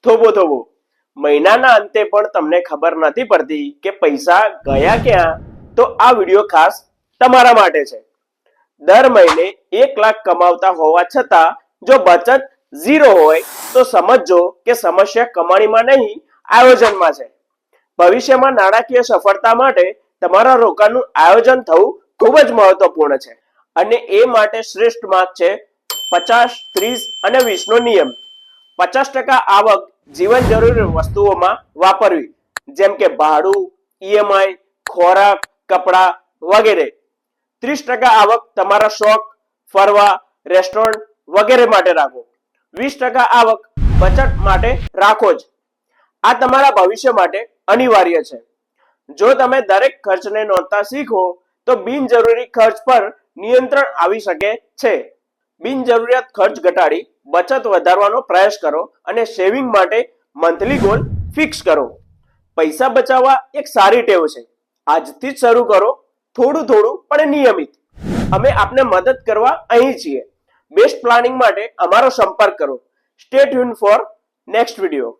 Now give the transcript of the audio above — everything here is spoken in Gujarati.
થોભો થોભો મહિનાના અંતે પણ તમને ખબર નથી પડતી કે પૈસા ગયા ક્યાં, તો આ વિડીયો ખાસ તમારા માટે છે. દર મહિને 1 લાખ કમાવતા હોવા છતાં જો બચત 0 હોય તો સમજજો કે સમસ્યા કમાણીમાં નહીં, આયોજનમાં છે. ભવિષ્યમાં નાણાકીય સફળતા માટે તમારા રોકાણનું આયોજન થવું ખૂબ જ મહત્વપૂર્ણ છે. અને એ માટે શ્રેષ્ઠ માર્ગ છે 50, 30 અને 20 નો નિયમ. 50% આવક જીવન જરૂરી વસ્તુઓમાં વાપરવી, જેમ કે ભાડું, ઈએમઆઈ, ખોરાક, કપડા વગેરે. 30% આવક તમારા શોખ, ફરવા, રેસ્ટોરન્ટ વગેરે માટે રાખો. 20% આવક બચત માટે રાખો જ. આ તમારા ભવિષ્ય માટે અનિવાર્ય છે. જો તમે દરેક ખર્ચને નોંધતા શીખો તો બિનજરૂરી ખર્ચ પર નિયંત્રણ આવી શકે છે. બિનજરૂરિયાત ખર્ચ ઘટાડી બચત વધારવાનો પ્રયાસ કરો અને સેવિંગ માટે મંથલી ગોલ ફિક્સ કરો. પૈસા બચાવવા એક સારી ટેવ છે. આજથી જ શરૂ કરો, થોડું થોડું પણ નિયમિત. અમે આપને મદદ કરવા અહીં છીએ. બેસ્ટ પ્લાનિંગ માટે અમારો સંપર્ક કરો. Stay tune four next video.